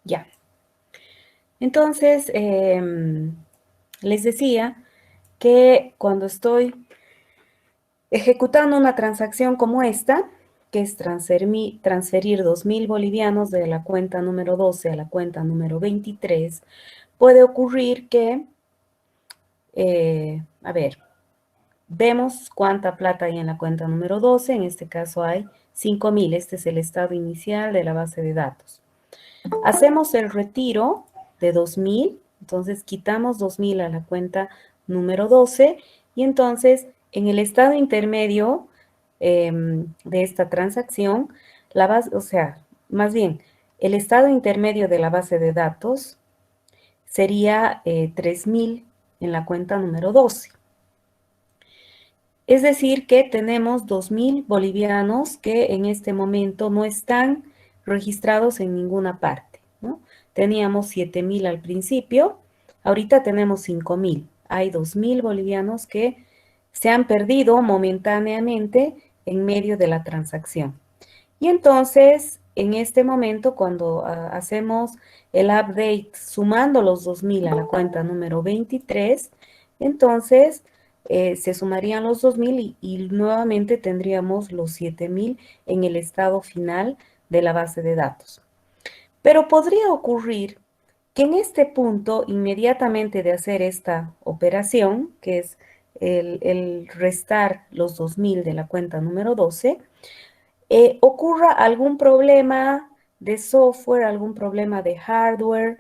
Ya. Entonces, les decía que cuando estoy ejecutando una transacción como esta, que es transferir 2.000 bolivianos de la cuenta número 12 a la cuenta número 23, puede ocurrir que, a ver, vemos cuánta plata hay en la cuenta número 12, en este caso hay 5.000, este es el estado inicial de la base de datos. Hacemos el retiro de 2.000, entonces quitamos 2.000 a la cuenta número 12 y entonces en el estado intermedio de esta transacción, la base, o sea, más bien, el estado intermedio de la base de datos sería 3.000 en la cuenta número 12. Es decir, que tenemos 2.000 bolivianos que en este momento no están registrados en ninguna parte, ¿no? Teníamos 7.000 al principio, ahorita tenemos 5.000. Hay 2.000 bolivianos que se han perdido momentáneamente en medio de la transacción. Y entonces, en este momento, cuando hacemos el update sumando los 2.000 a la cuenta número 23, entonces se sumarían los 2.000 y nuevamente tendríamos los 7.000 en el estado final de la base de datos. Pero podría ocurrir que en este punto, inmediatamente de hacer esta operación, que es el restar los 2.000 de la cuenta número 12, ocurra algún problema de software, algún problema de hardware,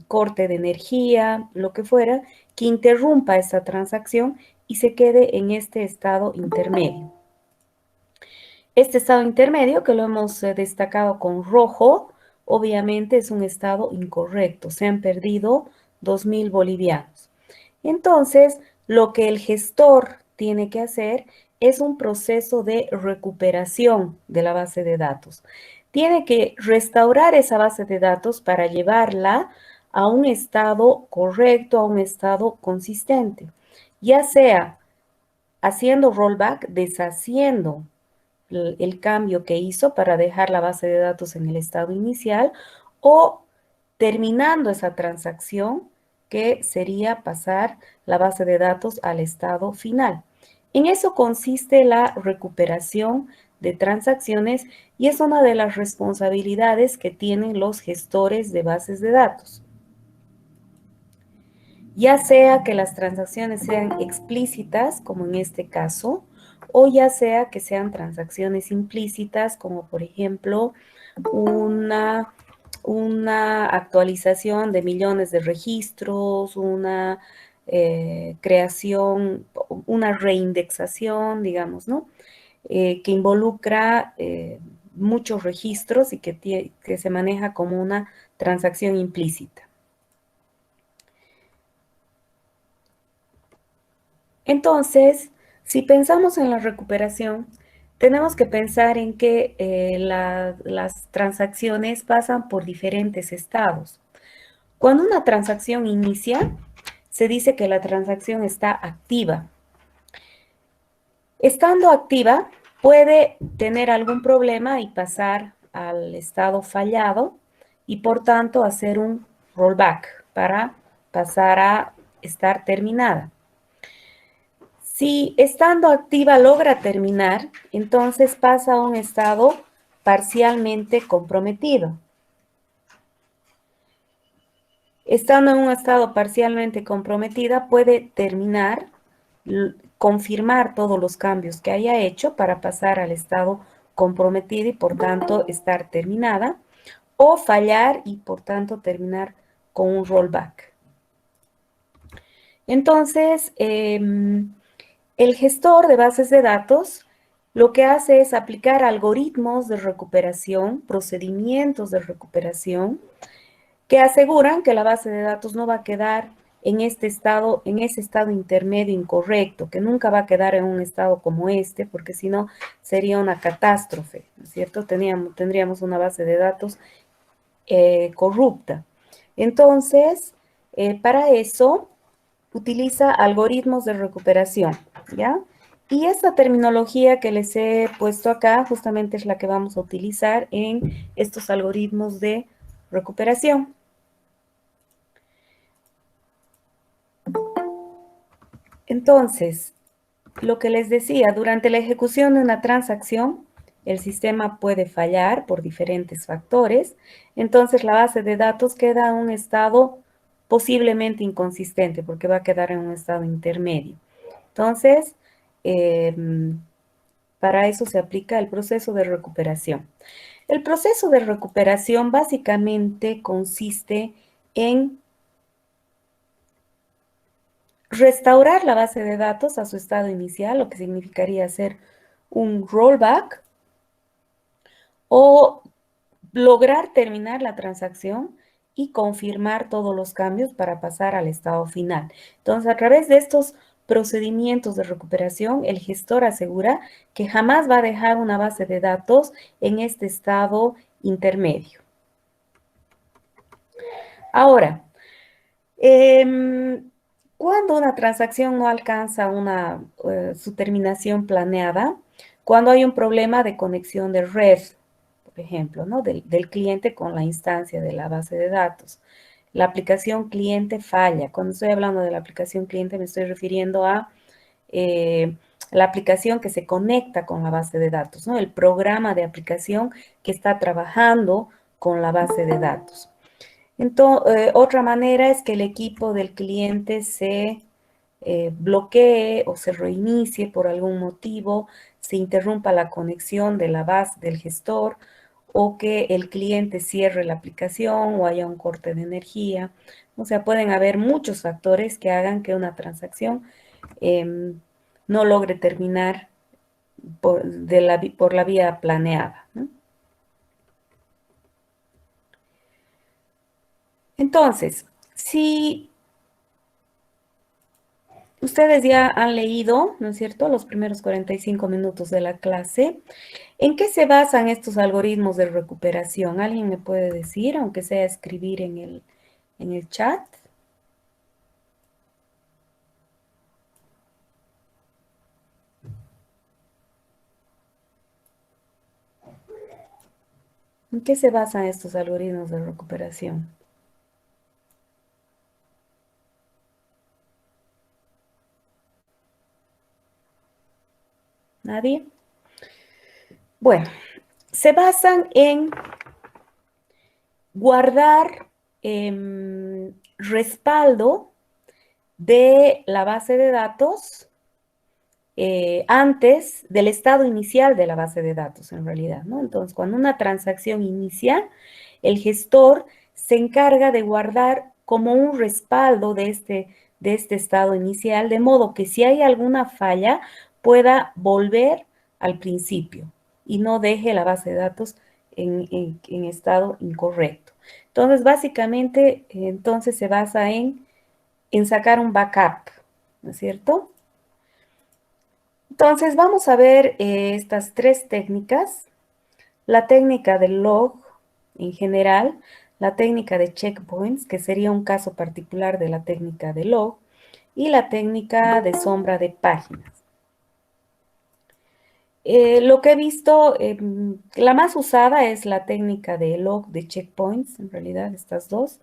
corte de energía, lo que fuera, que interrumpa esta transacción y se quede en este estado intermedio. Este estado intermedio, que lo hemos destacado con rojo, obviamente es un estado incorrecto. Se han perdido 2.000 bolivianos. Entonces, lo que el gestor tiene que hacer es un proceso de recuperación de la base de datos. Tiene que restaurar esa base de datos para llevarla a un estado correcto, a un estado consistente, ya sea haciendo rollback, deshaciendo el cambio que hizo para dejar la base de datos en el estado inicial o terminando esa transacción que sería pasar la base de datos al estado final. En eso consiste la recuperación de transacciones y es una de las responsabilidades que tienen los gestores de bases de datos. Ya sea que las transacciones sean explícitas, como en este caso, o ya sea que sean transacciones implícitas, como por ejemplo una actualización de millones de registros, una creación, una reindexación, digamos, ¿no? Que involucra muchos registros y que se maneja como una transacción implícita. Entonces, si pensamos en la recuperación, tenemos que pensar en que las transacciones pasan por diferentes estados. Cuando una transacción inicia, se dice que la transacción está activa. Estando activa, puede tener algún problema y pasar al estado fallado y por tanto hacer un rollback para pasar a estar terminada. Si estando activa logra terminar, entonces pasa a un estado parcialmente comprometido. Estando en un estado parcialmente comprometida, puede terminar, confirmar todos los cambios que haya hecho para pasar al estado comprometido y por tanto estar terminada, o fallar y por tanto terminar con un rollback. Entonces, el gestor de bases de datos lo que hace es aplicar algoritmos de recuperación, procedimientos de recuperación, que aseguran que la base de datos no va a quedar en ese estado intermedio incorrecto, que nunca va a quedar en un estado como este, porque si no sería una catástrofe, ¿no es cierto? Tendríamos una base de datos corrupta. Entonces, para eso utiliza algoritmos de recuperación, ¿ya? Y esta terminología que les he puesto acá justamente es la que vamos a utilizar en estos algoritmos de recuperación. Entonces, lo que les decía, durante la ejecución de una transacción, el sistema puede fallar por diferentes factores, entonces la base de datos queda en un estado posiblemente inconsistente, porque va a quedar en un estado intermedio. Entonces, para eso se aplica el proceso de recuperación. El proceso de recuperación básicamente consiste en restaurar la base de datos a su estado inicial, lo que significaría hacer un rollback, o lograr terminar la transacción y confirmar todos los cambios para pasar al estado final. Entonces, a través de estos procedimientos de recuperación, el gestor asegura que jamás va a dejar una base de datos en este estado intermedio. Ahora, cuando una transacción no alcanza su terminación planeada, cuando hay un problema de conexión de red, por ejemplo, ¿no? del cliente con la instancia de la base de datos. La aplicación cliente falla. Cuando estoy hablando de la aplicación cliente me estoy refiriendo a la aplicación que se conecta con la base de datos, ¿no? El programa de aplicación que está trabajando con la base de datos. Entonces, otra manera es que el equipo del cliente se bloquee o se reinicie por algún motivo, se interrumpa la conexión de la base del gestor o que el cliente cierre la aplicación o haya un corte de energía. O sea, pueden haber muchos factores que hagan que una transacción no logre terminar por la vía planeada, ¿no? Entonces, si ustedes ya han leído, ¿no es cierto?, los primeros 45 minutos de la clase. ¿En qué se basan estos algoritmos de recuperación? ¿Alguien me puede decir, aunque sea escribir en el chat? ¿En qué se basan estos algoritmos de recuperación? ¿Nadie? Bueno, se basan en guardar respaldo de la base de datos antes del estado inicial de la base de datos, en realidad, ¿no? Entonces, cuando una transacción inicia, el gestor se encarga de guardar como un respaldo de este estado inicial, de modo que si hay alguna falla, pueda volver al principio y no deje la base de datos en estado incorrecto. Entonces, básicamente, entonces se basa en sacar un backup, ¿no es cierto? Entonces, vamos a ver estas tres técnicas. La técnica del log en general, la técnica de checkpoints, que sería un caso particular de la técnica de log, y la técnica de sombra de páginas. Lo que he visto, la más usada es la técnica de log de checkpoints, en realidad estas dos.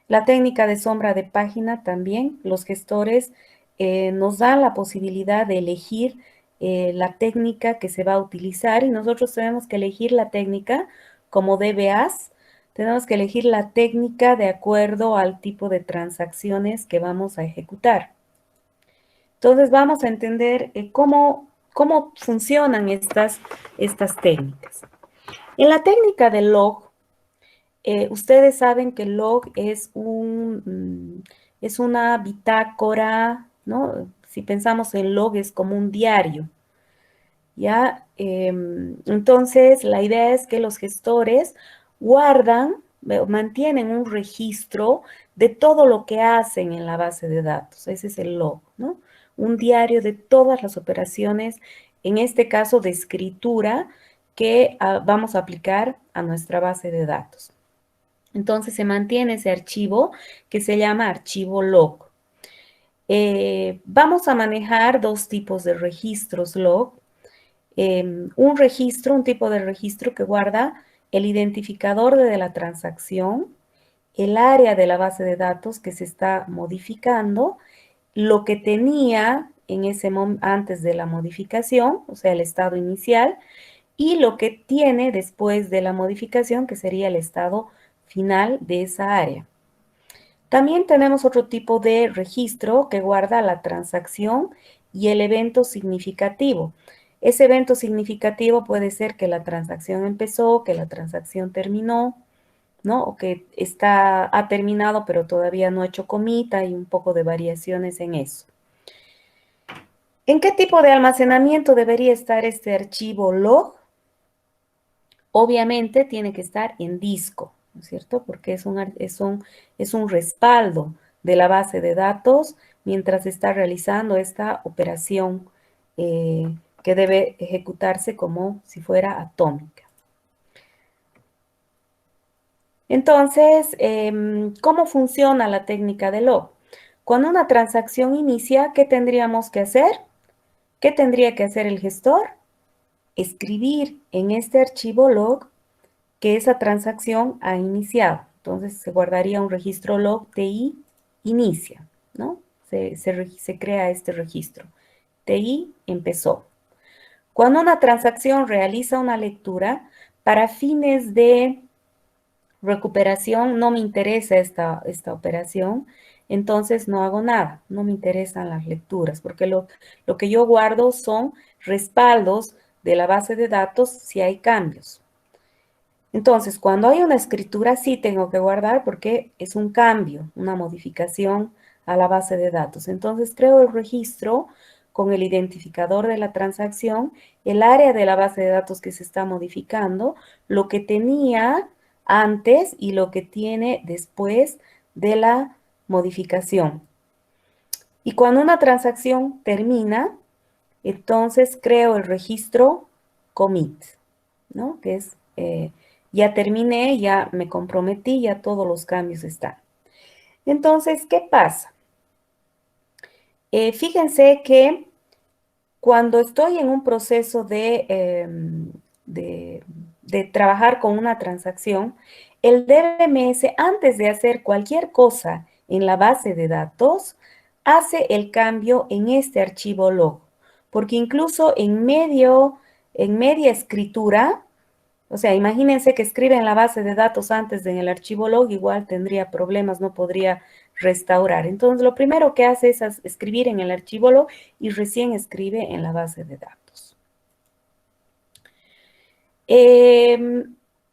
La técnica de sombra de página también, los gestores nos dan la posibilidad de elegir la técnica que se va a utilizar y nosotros tenemos que elegir la técnica como DBAs, tenemos que elegir la técnica de acuerdo al tipo de transacciones que vamos a ejecutar. Entonces vamos a entender cómo funcionan estas técnicas. En la técnica de log, ustedes saben que el log es una bitácora, ¿no? Si pensamos en log es como un diario, ¿ya? Entonces, la idea es que los gestores guardan, mantienen un registro de todo lo que hacen en la base de datos. Ese es el log, ¿no? Un diario de todas las operaciones, en este caso de escritura, que vamos a aplicar a nuestra base de datos. Entonces se mantiene ese archivo que se llama archivo log. Vamos a manejar dos tipos de registros log. Un tipo de registro que guarda el identificador de la transacción, el área de la base de datos que se está modificando, lo que tenía en ese antes de la modificación, o sea, el estado inicial, y lo que tiene después de la modificación, que sería el estado final de esa área. También tenemos otro tipo de registro que guarda la transacción y el evento significativo. Ese evento significativo puede ser que la transacción empezó, que la transacción terminó, ¿no? O que ha terminado pero todavía no ha hecho commit, hay un poco de variaciones en eso. ¿En qué tipo de almacenamiento debería estar este archivo log? Obviamente tiene que estar en disco, ¿no es cierto? Porque es un respaldo de la base de datos mientras está realizando esta operación que debe ejecutarse como si fuera atómica. Entonces, ¿cómo funciona la técnica de log? Cuando una transacción inicia, ¿qué tendríamos que hacer? ¿Qué tendría que hacer el gestor? Escribir en este archivo log que esa transacción ha iniciado. Entonces, se guardaría un registro log TI inicia, ¿no? Se crea este registro. TI empezó. Cuando una transacción realiza una lectura, para fines de recuperación, no me interesa esta operación, entonces no hago nada, no me interesan las lecturas, porque lo que yo guardo son respaldos de la base de datos si hay cambios. Entonces, cuando hay una escritura, sí tengo que guardar porque es un cambio, una modificación a la base de datos. Entonces, creo el registro con el identificador de la transacción, el área de la base de datos que se está modificando, lo que tenía antes y lo que tiene después de la modificación. Y cuando una transacción termina, entonces creo el registro commit, ¿no? Que es, ya terminé, ya me comprometí, ya todos los cambios están. Entonces, ¿qué pasa? Fíjense que cuando estoy en un proceso de trabajar con una transacción, el DBMS, antes de hacer cualquier cosa en la base de datos, hace el cambio en este archivo log, porque incluso en media escritura, o sea, imagínense que escribe en la base de datos antes de en el archivo log, igual tendría problemas, no podría restaurar. Entonces, lo primero que hace es escribir en el archivo log y recién escribe en la base de datos.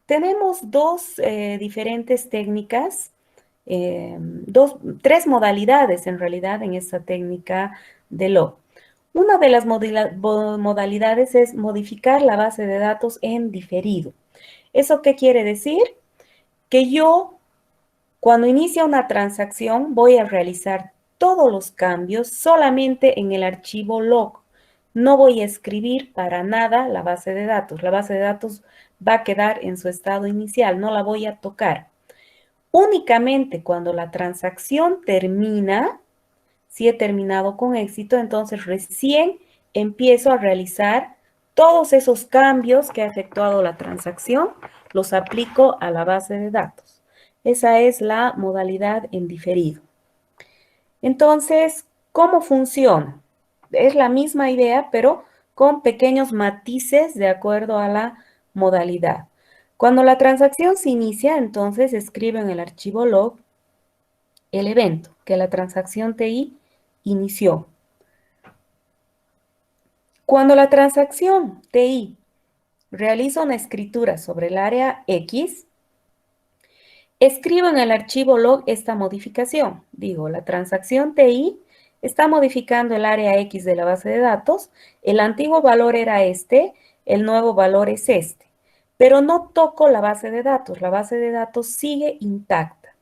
Tenemos dos diferentes técnicas, tres modalidades en realidad en esta técnica de log. Una de las modalidades es modificar la base de datos en diferido. ¿Eso qué quiere decir? Que yo, cuando inicia una transacción, voy a realizar todos los cambios solamente en el archivo log. No voy a escribir para nada la base de datos. La base de datos va a quedar en su estado inicial, no la voy a tocar. Únicamente cuando la transacción termina, si he terminado con éxito, entonces recién empiezo a realizar todos esos cambios que ha efectuado la transacción, los aplico a la base de datos. Esa es la modalidad en diferido. Entonces, ¿cómo funciona? Es la misma idea, pero con pequeños matices de acuerdo a la modalidad. Cuando la transacción se inicia, entonces escribe en el archivo log el evento, que la transacción TI inició. Cuando la transacción TI realiza una escritura sobre el área X, escribo en el archivo log esta modificación. Digo, la transacción TI está modificando el área X de la base de datos. El antiguo valor era este, el nuevo valor es este. Pero no toco la base de datos. La base de datos sigue intacta.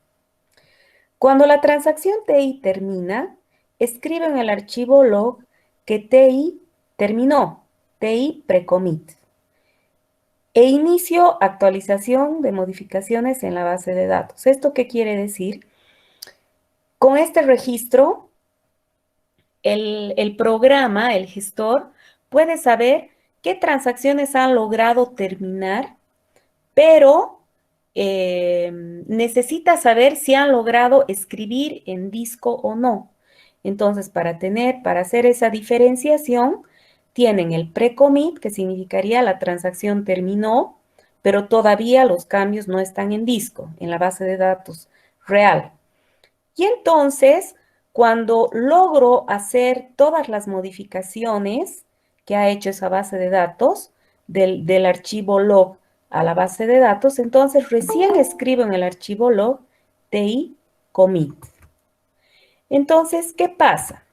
Cuando la transacción TI termina, escribo en el archivo log que TI terminó, TI precommit. E inicio actualización de modificaciones en la base de datos. ¿Esto qué quiere decir? Con este registro, el programa, el gestor, puede saber qué transacciones han logrado terminar, pero necesita saber si han logrado escribir en disco o no. Entonces, para hacer esa diferenciación, tienen el pre-commit, que significaría la transacción terminó, pero todavía los cambios no están en disco, en la base de datos real. Y entonces, cuando logro hacer todas las modificaciones que ha hecho esa base de datos, del archivo log a la base de datos, entonces recién escribo en el archivo log TI commit. Entonces, ¿qué pasa?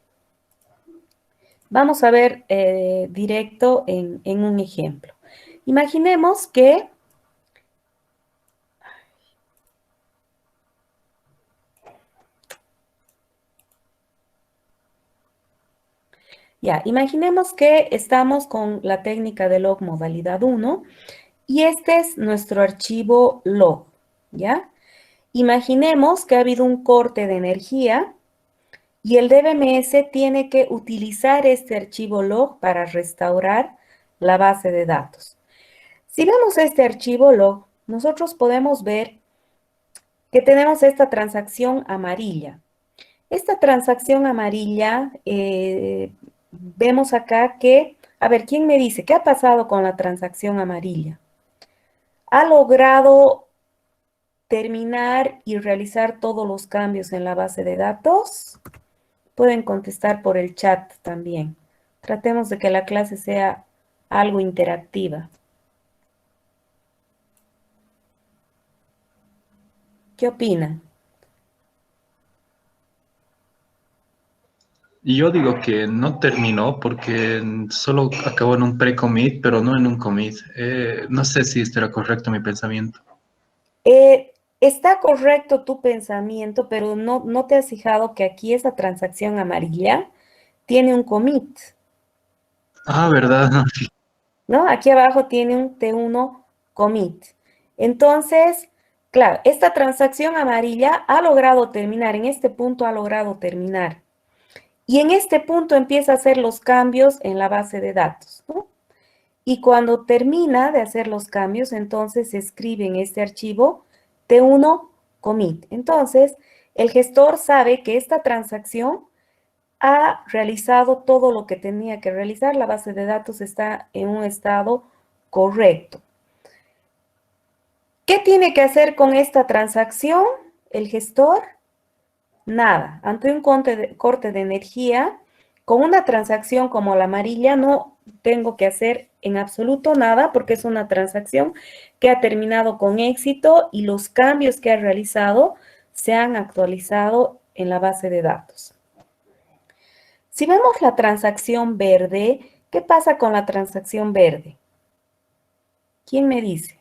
Vamos a ver directo en un ejemplo. Imaginemos que imaginemos que estamos con la técnica de log modalidad 1 y este es nuestro archivo log, ¿ya? Imaginemos que ha habido un corte de energía y el DBMS tiene que utilizar este archivo log para restaurar la base de datos. Si vemos este archivo log, nosotros podemos ver que tenemos esta transacción amarilla. Esta transacción amarilla, vemos acá que, a ver, ¿quién me dice qué ha pasado con la transacción amarilla? ¿Ha logrado terminar y realizar todos los cambios en la base de datos? Pueden contestar por el chat también. Tratemos de que la clase sea algo interactiva. ¿Qué opinan? Y yo digo que no terminó porque solo acabó en un pre-commit, pero no en un commit. No sé si estará correcto mi pensamiento. Está correcto tu pensamiento, pero no te has fijado que aquí esa transacción amarilla tiene un commit, Ah, ¿verdad? ¿no? Aquí abajo tiene un T1 commit. Entonces, claro, esta transacción amarilla ha logrado terminar, en este punto ha logrado terminar. Y en este punto empieza a hacer los cambios en la base de datos, ¿no? Y cuando termina de hacer los cambios, entonces se escribe en este archivo T1 commit. Entonces, el gestor sabe que esta transacción ha realizado todo lo que tenía que realizar. La base de datos está en un estado correcto. ¿Qué tiene que hacer con esta transacción el gestor? Nada. Ante un corte de energía, con una transacción como la amarilla no tengo que hacer en absoluto nada porque es una transacción que ha terminado con éxito y los cambios que ha realizado se han actualizado en la base de datos. Si vemos la transacción verde, ¿qué pasa con la transacción verde? ¿Quién me dice?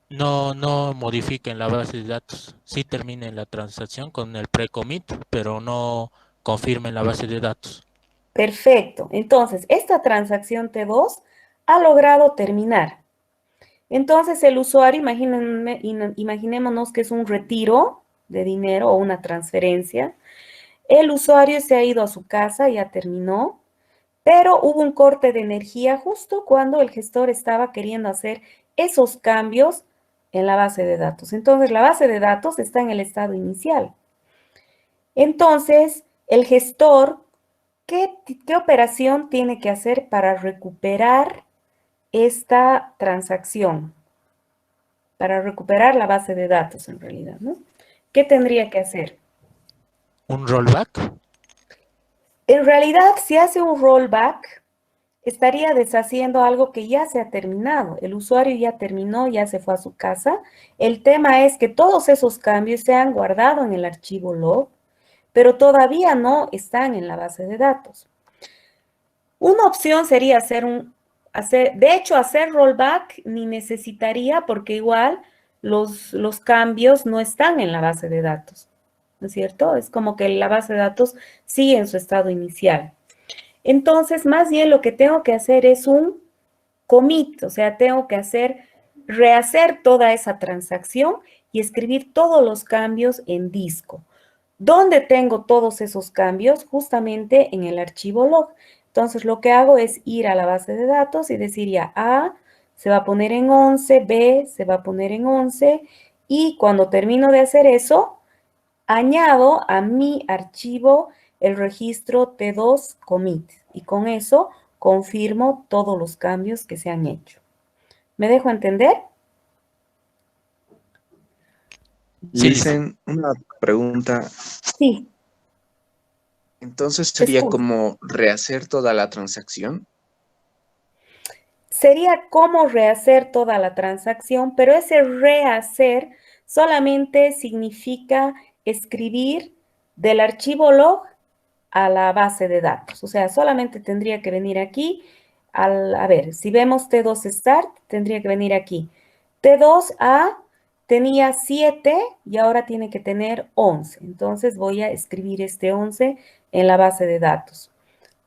No modifiquen la base de datos. Sí terminen la transacción con el pre-commit, pero no confirmen la base de datos. Perfecto. Entonces, esta transacción T2 ha logrado terminar. Entonces, el usuario, imaginémonos que es un retiro de dinero o una transferencia. El usuario se ha ido a su casa, ya terminó, pero hubo un corte de energía justo cuando el gestor estaba queriendo hacer esos cambios en la base de datos. Entonces, la base de datos está en el estado inicial. Entonces, el gestor, ¿qué operación tiene que hacer para recuperar esta transacción? Para recuperar la base de datos, en realidad, ¿no? ¿Qué tendría que hacer? ¿Un rollback? En realidad, si hace un rollback, estaría deshaciendo algo que ya se ha terminado. El usuario ya terminó, ya se fue a su casa. El tema es que todos esos cambios se han guardado en el archivo log, pero todavía no están en la base de datos. Una opción sería hacer rollback ni necesitaría porque igual los cambios no están en la base de datos, ¿no es cierto? Es como que la base de datos sigue en su estado inicial. Entonces, más bien lo que tengo que hacer es un commit, o sea, tengo que rehacer toda esa transacción y escribir todos los cambios en disco. ¿Dónde tengo todos esos cambios? Justamente en el archivo log. Entonces, lo que hago es ir a la base de datos y decir ya, se va a poner en 11, B se va a poner en 11, y cuando termino de hacer eso, añado a mi archivo el registro T2 commit, y con eso confirmo todos los cambios que se han hecho. ¿Me dejo entender? Sí, Licen, una pregunta. Sí, Entonces te sería escucho. como rehacer toda la transacción. Sería como rehacer toda la transacción, pero ese rehacer solamente significa escribir del archivo log a la base de datos. O sea, solamente tendría que venir aquí, a ver, si vemos T2 Start, tendría que venir aquí. T2A tenía 7 y ahora tiene que tener 11. Entonces voy a escribir este 11 en la base de datos.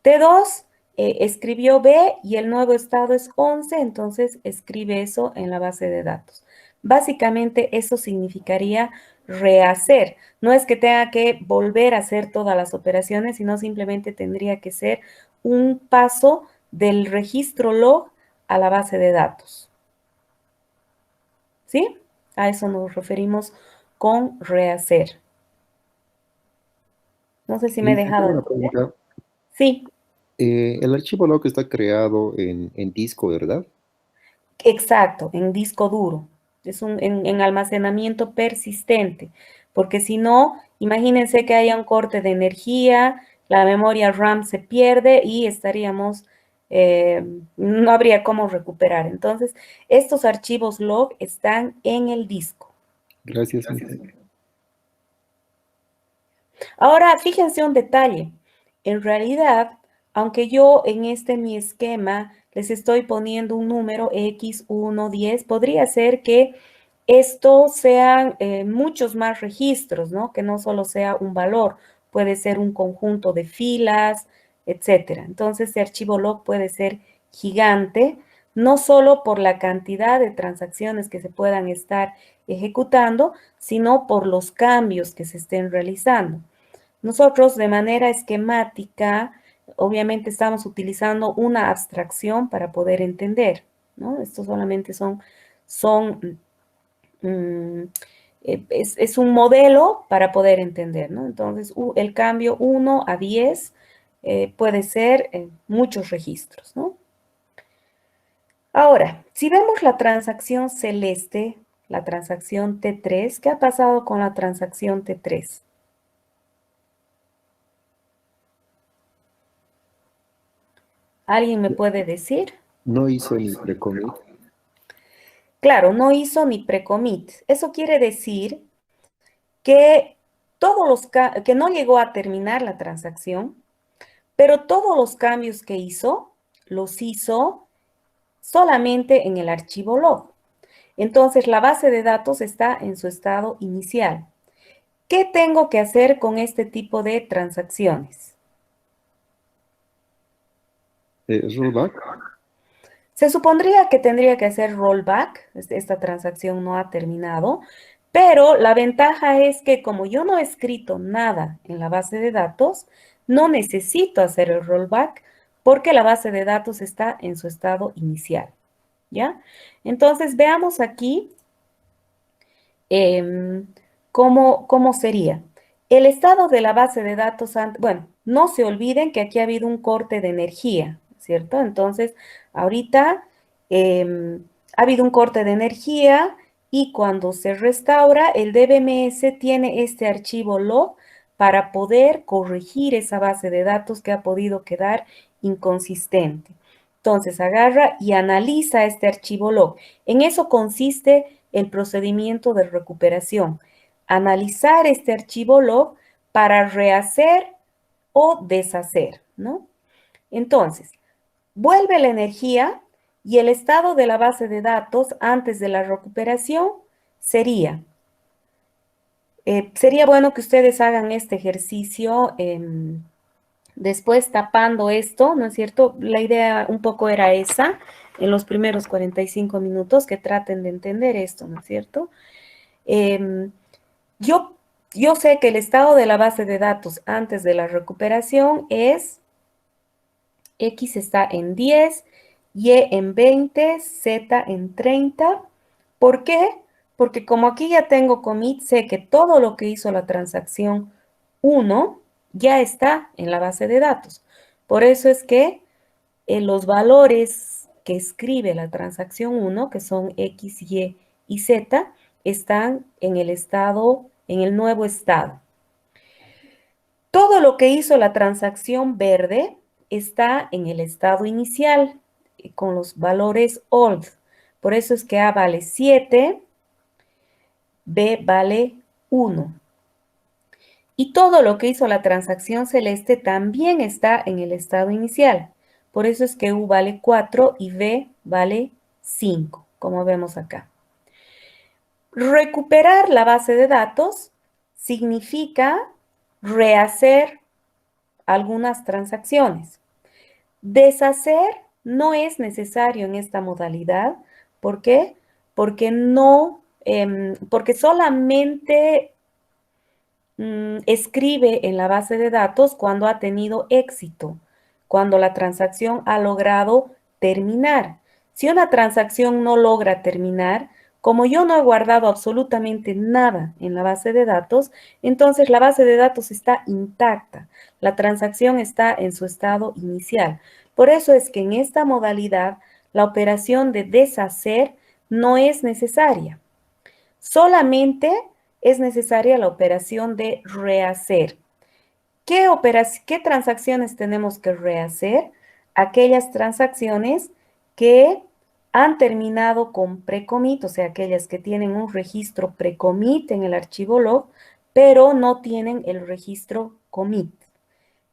T2 escribió B y el nuevo estado es 11, entonces escribe eso en la base de datos. Básicamente eso significaría rehacer. No es que tenga que volver a hacer todas las operaciones, sino simplemente tendría que ser un paso del registro log a la base de datos. ¿Sí? A eso nos referimos con rehacer. No sé si me he Liz, dejado tengo una entender. pregunta. Sí. El archivo log está creado en disco, ¿verdad? Exacto, en disco duro. Es en almacenamiento persistente, porque si no, imagínense que haya un corte de energía, la memoria RAM se pierde y estaríamos, no habría cómo recuperar. Entonces, estos archivos log están en el disco. Gracias, Liz. Ahora, fíjense un detalle. En realidad, aunque yo en mi esquema les estoy poniendo un número X1, 10, podría ser que esto sean muchos más registros, ¿no? Que no solo sea un valor, puede ser un conjunto de filas, etcétera. Entonces, este archivo log puede ser gigante, no solo por la cantidad de transacciones que se puedan estar ejecutando, sino por los cambios que se estén realizando. Nosotros de manera esquemática, obviamente estamos utilizando una abstracción para poder entender, ¿no? Estos solamente es un modelo para poder entender, ¿no? Entonces, el cambio 1 a 10 puede ser muchos registros, ¿no? Ahora, si vemos la transacción celeste, la transacción T3, ¿qué ha pasado con la transacción T3? ¿Alguien me puede decir? No hizo ni precommit. Claro, no hizo ni pre-commit. Eso quiere decir que que no llegó a terminar la transacción, pero todos los cambios que hizo, los hizo solamente en el archivo log. Entonces, la base de datos está en su estado inicial. ¿Qué tengo que hacer con este tipo de transacciones? Rollback. Se supondría que tendría que hacer rollback, esta transacción no ha terminado, pero la ventaja es que como yo no he escrito nada en la base de datos, no necesito hacer el rollback porque la base de datos está en su estado inicial, ¿ya? Entonces veamos aquí cómo sería. El estado de la base de datos, bueno, no se olviden que aquí ha habido un corte de energía, ¿cierto? Entonces, ahorita ha habido un corte de energía y cuando se restaura, el DBMS tiene este archivo log para poder corregir esa base de datos que ha podido quedar inconsistente. Entonces, agarra y analiza este archivo log. En eso consiste el procedimiento de recuperación. Analizar este archivo log para rehacer o deshacer, ¿no? Entonces, vuelve la energía y el estado de la base de datos antes de la recuperación sería bueno que ustedes hagan este ejercicio después tapando esto, ¿no es cierto? La idea un poco era esa en los primeros 45 minutos, que traten de entender esto, ¿no es cierto? Yo sé que el estado de la base de datos antes de la recuperación es X está en 10 Y en 20, Z en 30. ¿Por qué? Porque como aquí ya tengo commit, sé que todo lo que hizo la transacción 1 ya está en la base de datos. Por eso es que los valores que escribe la transacción 1, que son X, Y Z, están en el estado, en el nuevo estado. Todo lo que hizo la transacción verde está en el estado inicial con los valores old. Por eso es que A vale 7, B vale 1. Y todo lo que hizo la transacción celeste también está en el estado inicial. Por eso es que U vale 4 y V vale 5, como vemos acá. Recuperar la base de datos significa rehacer algunas transacciones. Deshacer no es necesario en esta modalidad. ¿Por qué? Porque porque solamente escribe en la base de datos cuando ha tenido éxito, cuando la transacción ha logrado terminar. Si una transacción no logra terminar, como yo no he guardado absolutamente nada en la base de datos, entonces la base de datos está intacta. La transacción está en su estado inicial. Por eso es que en esta modalidad la operación de deshacer no es necesaria. Solamente es necesaria la operación de rehacer. ¿Qué transacciones tenemos que rehacer? Aquellas transacciones que han terminado con precommit, o sea, aquellas que tienen un registro precommit en el archivo log, pero no tienen el registro commit.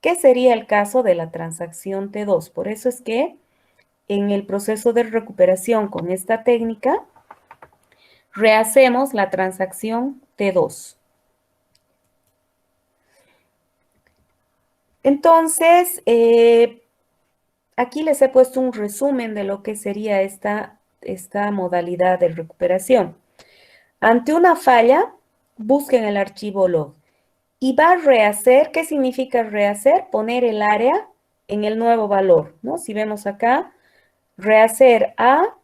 ¿Qué sería el caso de la transacción T2? Por eso es que en el proceso de recuperación con esta técnica, rehacemos la transacción T2. Entonces, aquí les he puesto un resumen de lo que sería esta modalidad de recuperación. Ante una falla, busquen el archivo log y va a rehacer. ¿Qué significa rehacer? Poner el área en el nuevo valor, ¿no? Si vemos acá, rehacer A,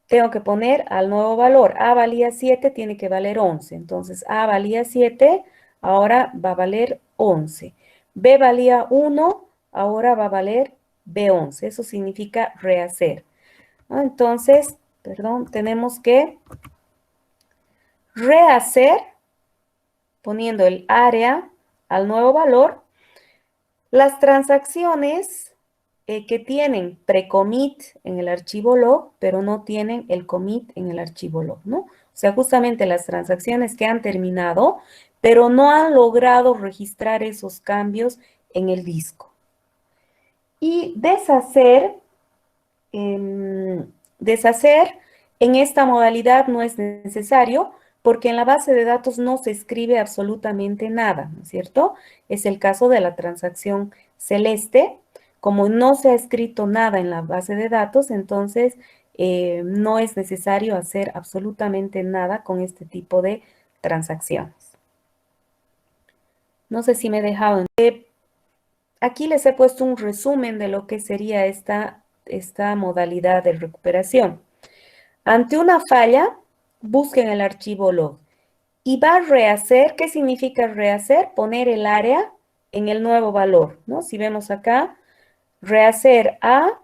tengo que poner al nuevo valor. A valía 7, tiene que valer 11. Entonces, A valía 7, ahora va a valer 11. B valía 1, ahora va a valer B11. Eso significa rehacer. ¿No? Entonces, tenemos que rehacer poniendo el área al nuevo valor. Las transacciones que tienen pre-commit en el archivo log, pero no tienen el commit en el archivo log, ¿no? O sea, justamente las transacciones que han terminado, pero no han logrado registrar esos cambios en el disco. Y deshacer en esta modalidad no es necesario porque en la base de datos no se escribe absolutamente nada, ¿no es cierto? Es el caso de la transacción celeste. Como no se ha escrito nada en la base de datos, entonces no es necesario hacer absolutamente nada con este tipo de transacciones. No sé si me he dejado. Aquí les he puesto un resumen de lo que sería esta modalidad de recuperación. Ante una falla, busquen el archivo log y va a rehacer. ¿Qué significa rehacer? Poner el área en el nuevo valor, ¿no? Si vemos acá, rehacer A,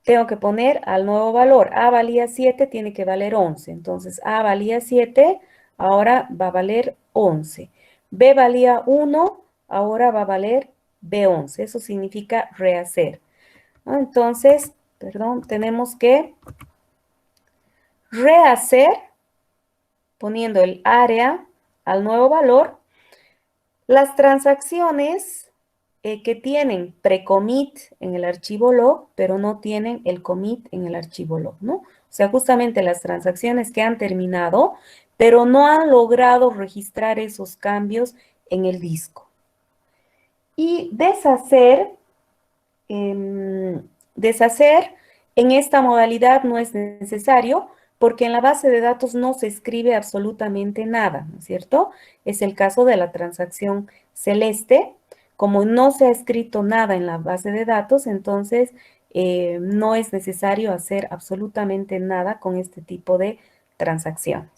tengo que poner al nuevo valor. A valía 7, tiene que valer 11. Entonces, A valía 7, ahora va a valer 11. B valía 1, ahora va a valer B11. Eso significa rehacer. ¿No? Entonces, tenemos que rehacer poniendo el área al nuevo valor. Las transacciones que tienen pre-commit en el archivo log, pero no tienen el commit en el archivo log, ¿no? O sea, justamente las transacciones que han terminado, pero no han logrado registrar esos cambios en el disco. Y deshacer en esta modalidad no es necesario porque en la base de datos no se escribe absolutamente nada, ¿no es cierto? Es el caso de la transacción celeste. Como no se ha escrito nada en la base de datos, entonces no es necesario hacer absolutamente nada con este tipo de transacciones.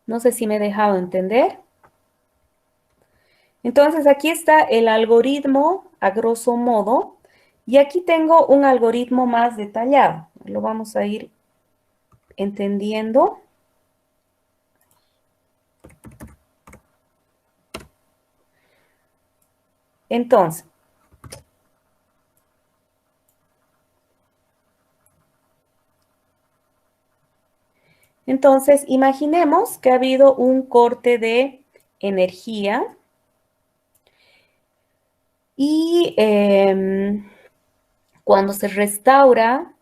No sé si me he dejado entender. Entonces, aquí está el algoritmo a grosso modo, y aquí tengo un algoritmo más detallado. Lo vamos a ir entendiendo. Entonces, imaginemos que ha habido un corte de energía y cuando se restaura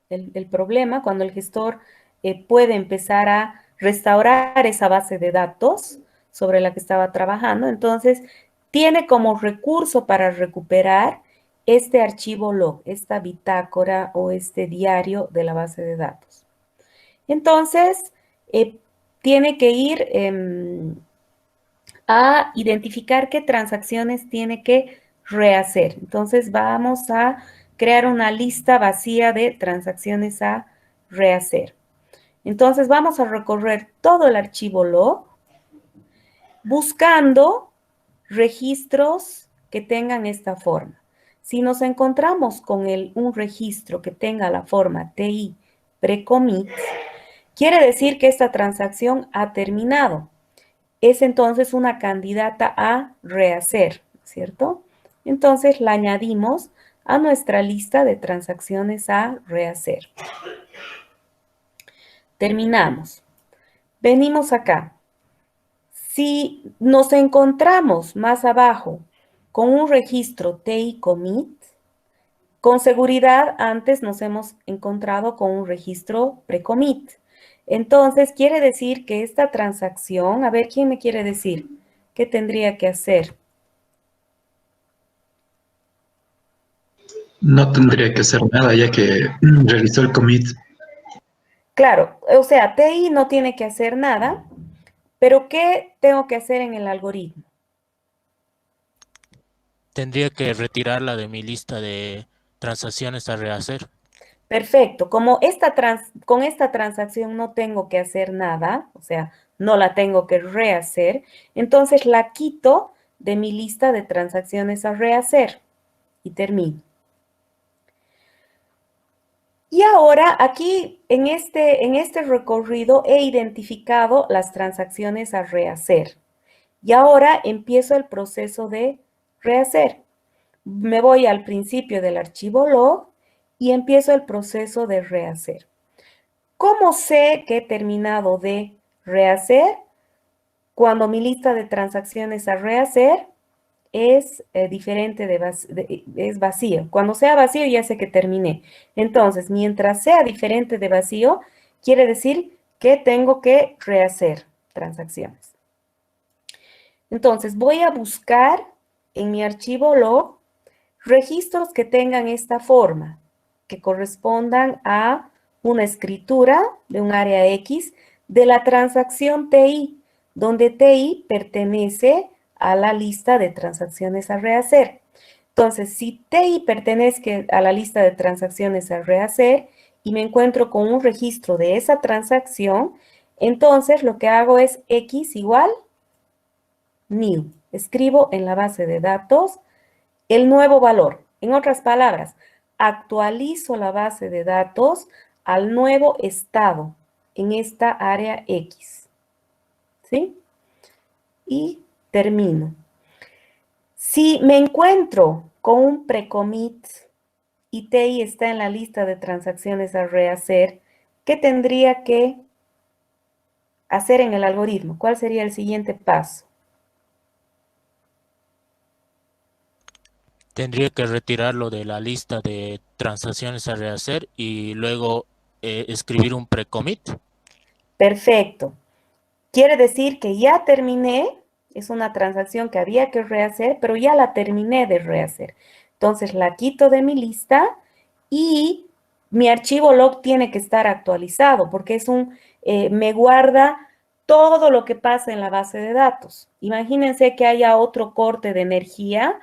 el problema, cuando el gestor puede empezar a restaurar esa base de datos sobre la que estaba trabajando, entonces tiene como recurso para recuperar este archivo log, esta bitácora o este diario de la base de datos. Entonces, tiene que ir a identificar qué transacciones tiene que rehacer. Entonces, vamos a crear una lista vacía de transacciones a rehacer. Entonces, vamos a recorrer todo el archivo log buscando registros que tengan esta forma. Si nos encontramos con un registro que tenga la forma TI pre-commit, quiere decir que esta transacción ha terminado. Es entonces una candidata a rehacer, ¿cierto? Entonces la añadimos a nuestra lista de transacciones a rehacer. Terminamos. Venimos acá. Si nos encontramos más abajo con un registro TI commit, con seguridad antes nos hemos encontrado con un registro pre-commit. Entonces, quiere decir que esta transacción, a ver, ¿quién me quiere decir qué tendría que hacer? No tendría que hacer nada ya que realizó el commit. Claro, o sea, TI no tiene que hacer nada, pero ¿qué tengo que hacer en el algoritmo? Tendría que retirarla de mi lista de transacciones a rehacer. Perfecto, como con esta transacción no tengo que hacer nada, o sea, no la tengo que rehacer, entonces la quito de mi lista de transacciones a rehacer y termino. Y ahora aquí en este recorrido he identificado las transacciones a rehacer. Y ahora empiezo el proceso de rehacer. Me voy al principio del archivo log y empiezo el proceso de rehacer. ¿Cómo sé que he terminado de rehacer? Cuando mi lista de transacciones a rehacer es diferente es vacío. Cuando sea vacío ya sé que terminé. Entonces, mientras sea diferente de vacío, quiere decir que tengo que rehacer transacciones. Entonces, voy a buscar en mi archivo log registros que tengan esta forma, que correspondan a una escritura de un área X de la transacción TI, donde TI pertenece a la lista de transacciones a rehacer. Entonces, si TI pertenece a la lista de transacciones a rehacer y me encuentro con un registro de esa transacción, entonces lo que hago es X igual new. Escribo en la base de datos el nuevo valor. En otras palabras, actualizo la base de datos al nuevo estado en esta área X. ¿Sí? Y termino. Si me encuentro con un pre-commit y TI está en la lista de transacciones a rehacer, ¿qué tendría que hacer en el algoritmo? ¿Cuál sería el siguiente paso? Tendría que retirarlo de la lista de transacciones a rehacer y luego escribir un pre-commit. Perfecto. Quiere decir que ya terminé, es una transacción que había que rehacer, pero ya la terminé de rehacer. Entonces la quito de mi lista y mi archivo log tiene que estar actualizado porque es me guarda todo lo que pasa en la base de datos. Imagínense que haya otro corte de energía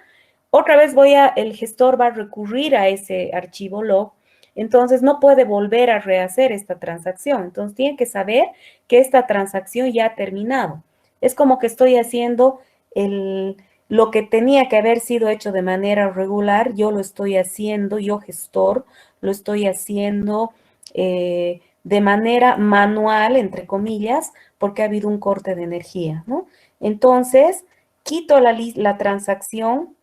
otra vez el gestor va a recurrir a ese archivo log, entonces no puede volver a rehacer esta transacción. Entonces tiene que saber que esta transacción ya ha terminado. Es como que estoy haciendo lo que tenía que haber sido hecho de manera regular, yo lo estoy haciendo, yo gestor, lo estoy haciendo de manera manual, entre comillas, porque ha habido un corte de energía, ¿no? Entonces, quito la transacción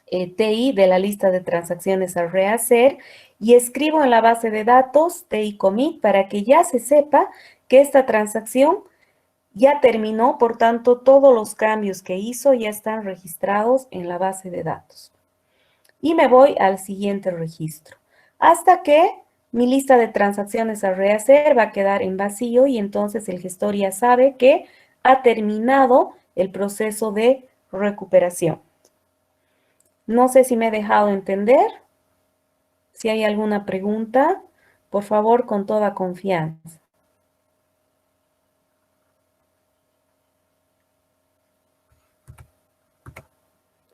TI de la lista de transacciones a rehacer y escribo en la base de datos TI commit para que ya se sepa que esta transacción ya terminó, por tanto, todos los cambios que hizo ya están registrados en la base de datos. Y me voy al siguiente registro, hasta que mi lista de transacciones a rehacer va a quedar en vacío y entonces el gestor ya sabe que ha terminado el proceso de recuperación. No sé si me he dejado entender. Si hay alguna pregunta, por favor, con toda confianza.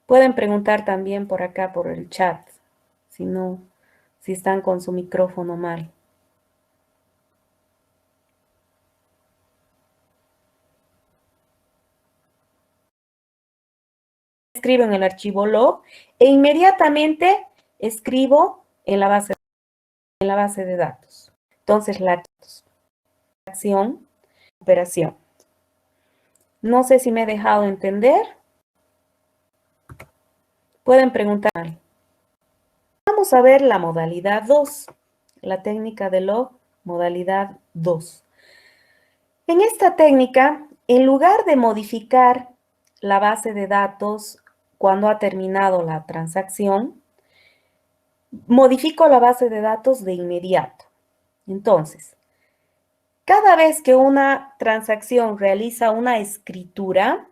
Pueden preguntar también por acá, por el chat, si están con su micrófono mal. Escribo en el archivo log e inmediatamente escribo en la base de datos. Entonces, la acción, operación. No sé si me he dejado entender. Pueden preguntar. Vamos a ver la modalidad 2, la técnica de log, modalidad 2. En esta técnica, en lugar de modificar la base de datos cuando ha terminado la transacción, modifico la base de datos de inmediato. Entonces, cada vez que una transacción realiza una escritura,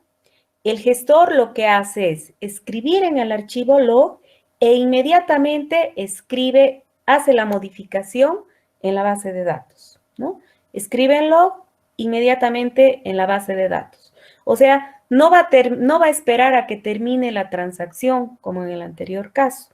el gestor lo que hace es escribir en el archivo log e inmediatamente hace la modificación en la base de datos, ¿no? Escribe en log inmediatamente en la base de datos. O sea, no va a esperar a que termine la transacción como en el anterior caso.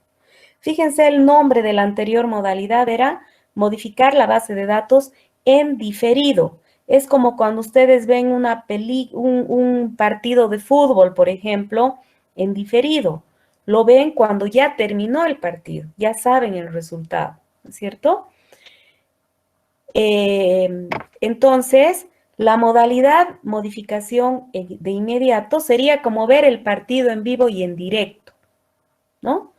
Fíjense, el nombre de la anterior modalidad era modificar la base de datos en diferido. Es como cuando ustedes ven un partido de fútbol, por ejemplo, en diferido. Lo ven cuando ya terminó el partido, ya saben el resultado, ¿no es cierto? Entonces, la modalidad modificación de inmediato sería como ver el partido en vivo y en directo, ¿no?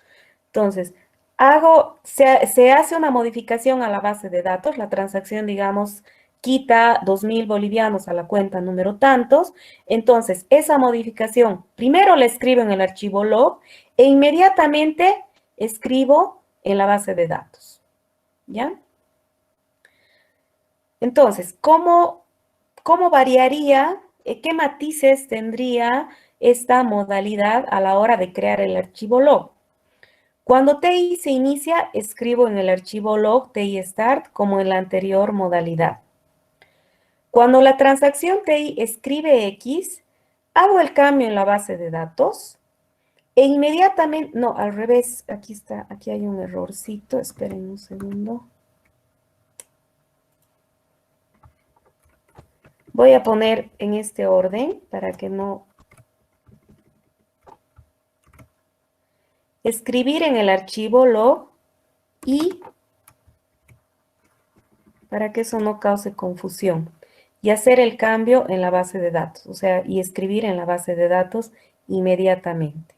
Entonces, se hace una modificación a la base de datos, la transacción, digamos, quita 2.000 bolivianos a la cuenta número tantos, entonces esa modificación primero la escribo en el archivo log e inmediatamente escribo en la base de datos, ¿ya? Entonces, ¿cómo variaría, qué matices tendría esta modalidad a la hora de crear el archivo log? Cuando TI se inicia, escribo en el archivo log TI start como en la anterior modalidad. Cuando la transacción TI escribe X, hago el cambio en la base de datos e inmediatamente, no, al revés, aquí hay un errorcito, esperen un segundo. Voy a poner en este orden para que no... Escribir en el archivo log y para que eso no cause confusión. Y hacer el cambio en la base de datos, o sea, y escribir en la base de datos inmediatamente.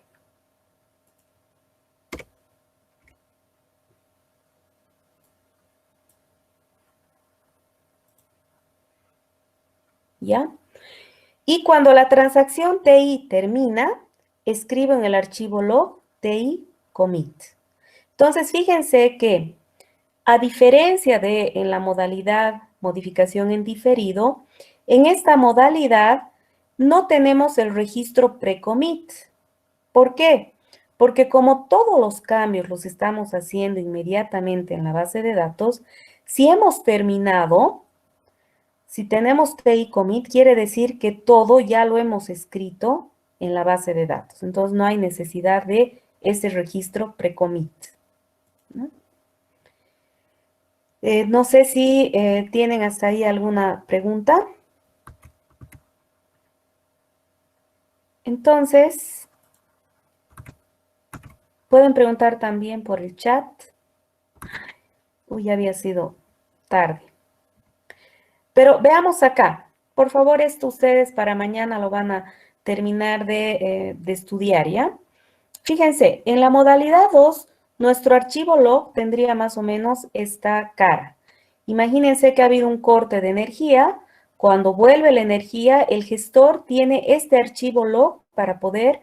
¿Ya? Y cuando la transacción TI termina, escribo en el archivo log TI commit. Entonces, fíjense que a diferencia de en la modalidad modificación en diferido, en esta modalidad no tenemos el registro pre-commit. ¿Por qué? Porque como todos los cambios los estamos haciendo inmediatamente en la base de datos, si hemos terminado, si tenemos TI commit, quiere decir que todo ya lo hemos escrito en la base de datos. Entonces, no hay necesidad de este registro pre-commit, ¿no? No sé si tienen hasta ahí alguna pregunta. Entonces, pueden preguntar también por el chat. Uy, ya había sido tarde. Pero veamos acá. Por favor, esto ustedes para mañana lo van a terminar de estudiar, ¿ya? Fíjense, en la modalidad 2, nuestro archivo log tendría más o menos esta cara. Imagínense que ha habido un corte de energía. Cuando vuelve la energía, el gestor tiene este archivo log para poder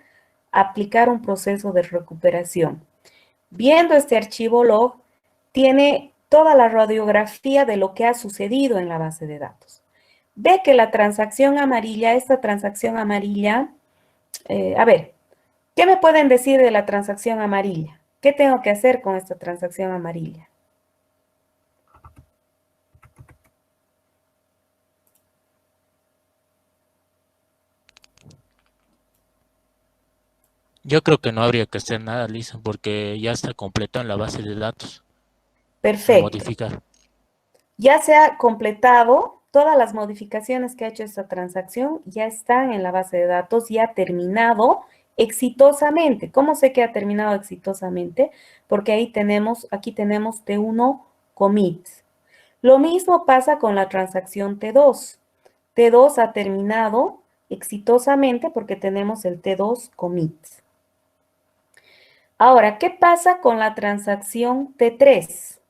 aplicar un proceso de recuperación. Viendo este archivo log, tiene toda la radiografía de lo que ha sucedido en la base de datos. Ve que la transacción amarilla, esta transacción amarilla, a ver, ¿qué me pueden decir de la transacción amarilla? ¿Qué tengo que hacer con esta transacción amarilla? Yo creo que no habría que hacer nada, Lisa, porque ya está completo en la base de datos. Perfecto. Modificar. Ya se ha completado, todas las modificaciones que ha hecho esta transacción ya están en la base de datos y ha terminado exitosamente. ¿Cómo sé que ha terminado exitosamente? Porque ahí tenemos, aquí tenemos T1 commit. Lo mismo pasa con la transacción T2. T2 ha terminado exitosamente porque tenemos el T2 commit. Ahora, ¿qué pasa con la transacción T3?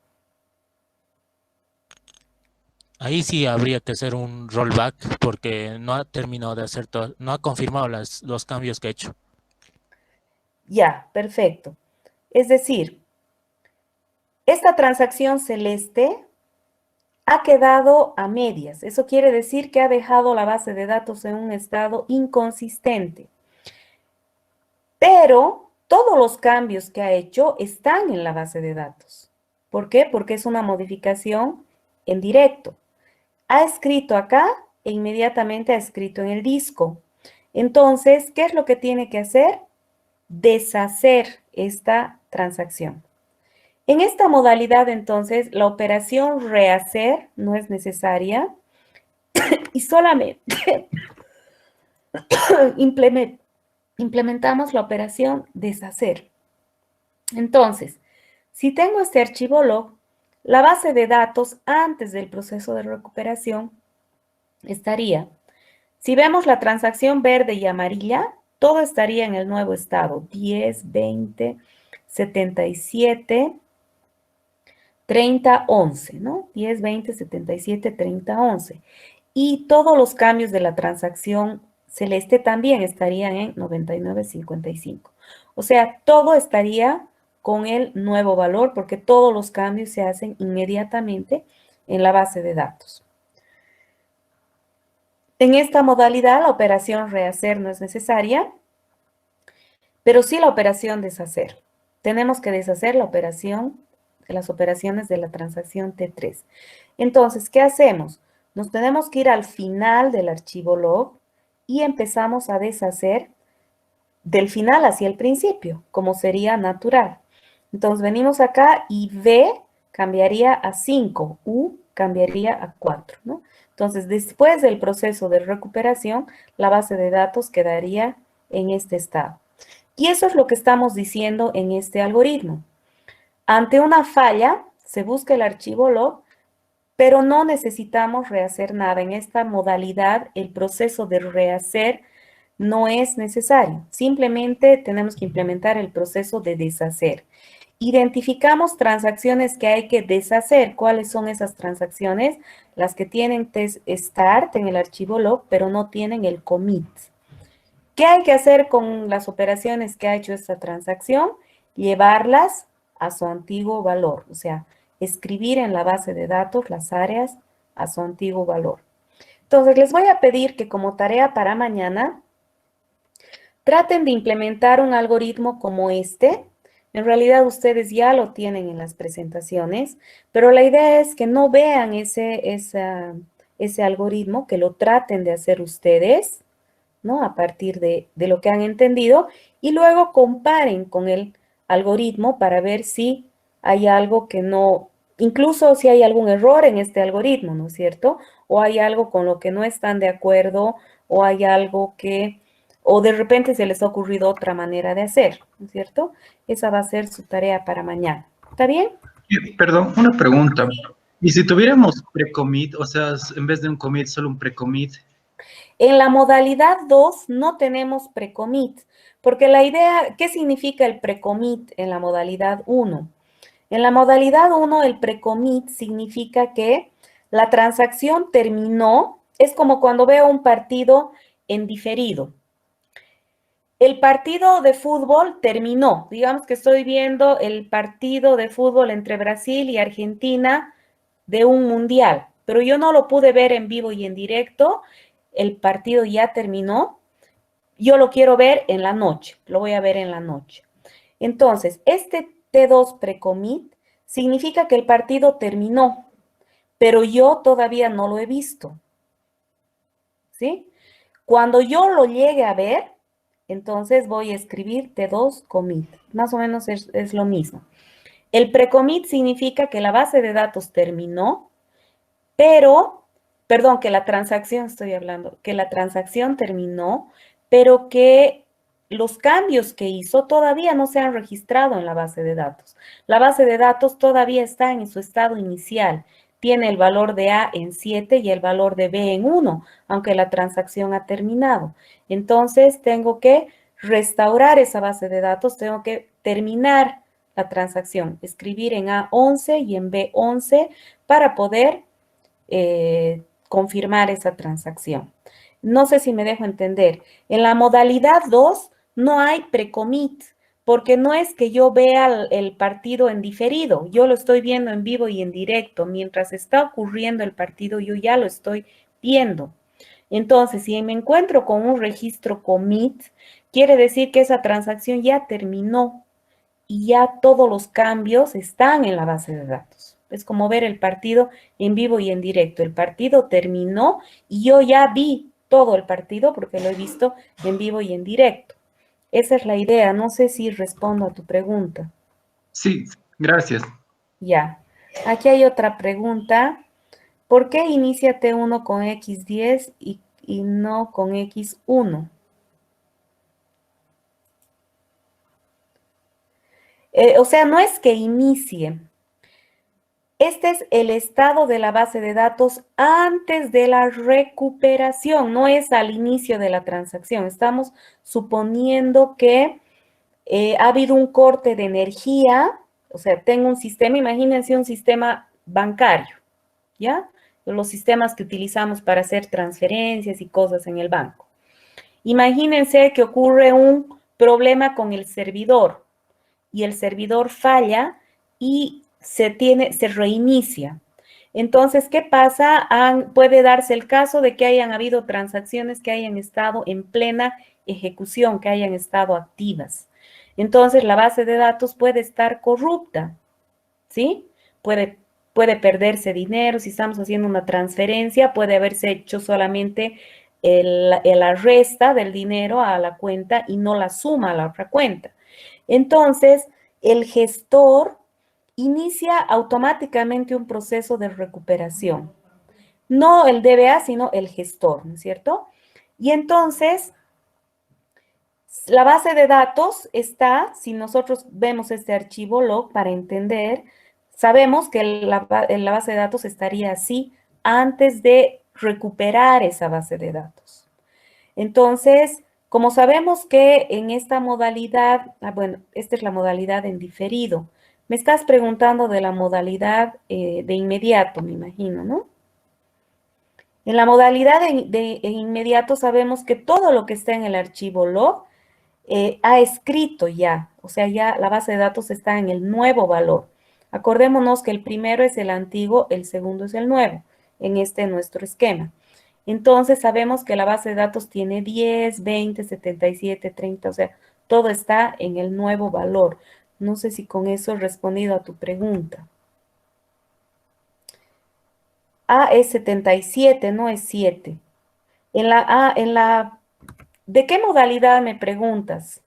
Ahí sí habría que hacer un rollback porque no ha terminado de hacer todo, no ha confirmado los cambios que ha hecho. Ya, perfecto. Es decir, esta transacción celeste ha quedado a medias. Eso quiere decir que ha dejado la base de datos en un estado inconsistente. Pero todos los cambios que ha hecho están en la base de datos. ¿Por qué? Porque es una modificación en directo. Ha escrito acá e inmediatamente ha escrito en el disco. Entonces, ¿qué es lo que tiene que hacer? Deshacer esta transacción. En esta modalidad, entonces, la operación rehacer no es necesaria y solamente implementamos la operación deshacer. Entonces, si tengo este archivo log, la base de datos antes del proceso de recuperación estaría, si vemos la transacción verde y amarilla, todo estaría en el nuevo estado, 10, 20, 77, 30, 11, ¿no? 10, 20, 77, 30, 11. Y todos los cambios de la transacción celeste también estarían en 99, 55. O sea, todo estaría con el nuevo valor porque todos los cambios se hacen inmediatamente en la base de datos. En esta modalidad, la operación rehacer no es necesaria, pero sí la operación deshacer. Tenemos que deshacer la operación, las operaciones de la transacción T3. Entonces, ¿qué hacemos? Nos tenemos que ir al final del archivo log y empezamos a deshacer del final hacia el principio, como sería natural. Entonces, venimos acá y V cambiaría a 5, U cambiaría a 4, ¿no? Entonces, después del proceso de recuperación, la base de datos quedaría en este estado. Y eso es lo que estamos diciendo en este algoritmo. Ante una falla, se busca el archivo log, pero no necesitamos rehacer nada. En esta modalidad, el proceso de rehacer no es necesario. Simplemente tenemos que implementar el proceso de deshacer. Identificamos transacciones que hay que deshacer. ¿Cuáles son esas transacciones? Las que tienen test start en el archivo log, pero no tienen el commit. ¿Qué hay que hacer con las operaciones que ha hecho esta transacción? Llevarlas a su antiguo valor, o sea, escribir en la base de datos las áreas a su antiguo valor. Entonces, les voy a pedir que como tarea para mañana, traten de implementar un algoritmo como este. En realidad, ustedes ya lo tienen en las presentaciones, pero la idea es que no vean ese algoritmo, que lo traten de hacer ustedes, ¿no? A partir de lo que han entendido y luego comparen con el algoritmo para ver si hay algo que no, incluso si hay algún error en este algoritmo, ¿no es cierto? O hay algo con lo que no están de acuerdo, o hay algo que, o de repente se les ha ocurrido otra manera de hacer, ¿no es cierto? Esa va a ser su tarea para mañana. ¿Está bien? Perdón, una pregunta. ¿Y si tuviéramos pre-commit, o sea, en vez de un commit, solo un pre-commit? En la modalidad 2 no tenemos pre-commit, porque la idea, ¿qué significa el pre-commit en la modalidad 1? En la modalidad 1, el pre-commit significa que la transacción terminó, es como cuando veo un partido en diferido. El partido de fútbol terminó, digamos que estoy viendo el partido de fútbol entre Brasil y Argentina de un mundial, pero yo no lo pude ver en vivo y en directo, el partido ya terminó, yo lo quiero ver en la noche, lo voy a ver en la noche. Entonces, este T2 pre-commit significa que el partido terminó, pero yo todavía no lo he visto, ¿sí? Cuando yo lo llegue a ver, entonces voy a escribir T2 commit, más o menos es lo mismo. El pre-commit significa que la base de datos terminó, pero, perdón, que la transacción, estoy hablando, que la transacción terminó, pero que los cambios que hizo todavía no se han registrado en la base de datos. La base de datos todavía está en su estado inicial. Tiene el valor de A en 7 y el valor de B en 1, aunque la transacción ha terminado. Entonces, tengo que restaurar esa base de datos, tengo que terminar la transacción, escribir en A11 y en B11 para poder confirmar esa transacción. No sé si me dejo entender. En la modalidad 2 no hay pre-commit, porque no es que yo vea el partido en diferido, yo lo estoy viendo en vivo y en directo. Mientras está ocurriendo el partido, yo ya lo estoy viendo. Entonces, si me encuentro con un registro commit, quiere decir que esa transacción ya terminó y ya todos los cambios están en la base de datos. Es como ver el partido en vivo y en directo. El partido terminó y yo ya vi todo el partido porque lo he visto en vivo y en directo. Esa es la idea. No sé si respondo a tu pregunta. Sí, gracias. Ya. Aquí hay otra pregunta. ¿Por qué inicia T1 con X10 y no con X1? O sea, no es que inicie. Este es el estado de la base de datos antes de la recuperación, no es al inicio de la transacción. Estamos suponiendo que ha habido un corte de energía, o sea, tengo un sistema, imagínense un sistema bancario, ¿ya? Los sistemas que utilizamos para hacer transferencias y cosas en el banco. Imagínense que ocurre un problema con el servidor y el servidor falla y se reinicia. Entonces, ¿qué pasa? Puede darse el caso de que hayan habido transacciones que hayan estado en plena ejecución, que hayan estado activas. Entonces, la base de datos puede estar corrupta, ¿sí? Puede perderse dinero, si estamos haciendo una transferencia, puede haberse hecho solamente la resta del dinero a la cuenta y no la suma a la otra cuenta. Entonces, el gestor inicia automáticamente un proceso de recuperación. No el DBA, sino el gestor, ¿no es cierto? Y entonces, la base de datos está, si nosotros vemos este archivo log para entender, sabemos que la base de datos estaría así antes de recuperar esa base de datos. Entonces, como sabemos que en esta modalidad, bueno, esta es la modalidad en diferido. Me estás preguntando de la modalidad de inmediato, me imagino, ¿no? En la modalidad de inmediato sabemos que todo lo que está en el archivo log ha escrito ya, o sea, ya la base de datos está en el nuevo valor. Acordémonos que el primero es el antiguo, el segundo es el nuevo, en nuestro esquema. Entonces sabemos que la base de datos tiene 10, 20, 77, 30, o sea, todo está en el nuevo valor. No sé si con eso he respondido a tu pregunta. A es 77, no es 7. En la ¿De qué modalidad me preguntas?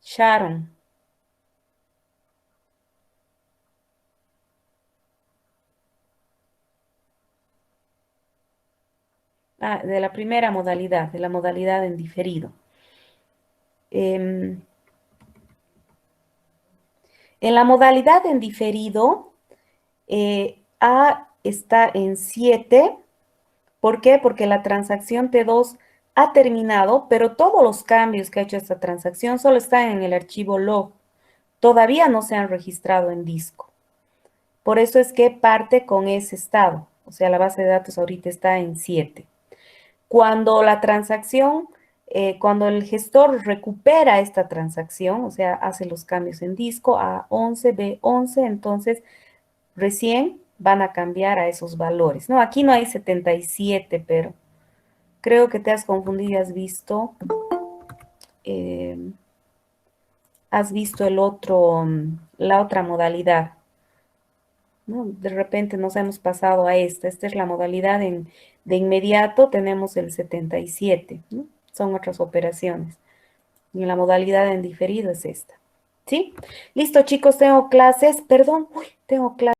Sharon. Ah, de la primera modalidad, de la modalidad en diferido. En la modalidad en diferido, A está en 7. ¿Por qué? Porque la transacción T2 ha terminado, pero todos los cambios que ha hecho esta transacción solo están en el archivo log. Todavía no se han registrado en disco. Por eso es que parte con ese estado. O sea, la base de datos ahorita está en 7. Cuando la transacción, cuando el gestor recupera esta transacción, o sea, hace los cambios en disco A11, B11, entonces recién van a cambiar a esos valores. No, aquí no hay 77, pero creo que te has confundido y has visto el otro, la otra modalidad, ¿no? De repente nos hemos pasado a esta. Esta es la modalidad de inmediato, tenemos el 77, ¿no? Son otras operaciones. Y la modalidad en diferido es esta. ¿Sí? Listo, chicos, tengo clases. Perdón, tengo clases.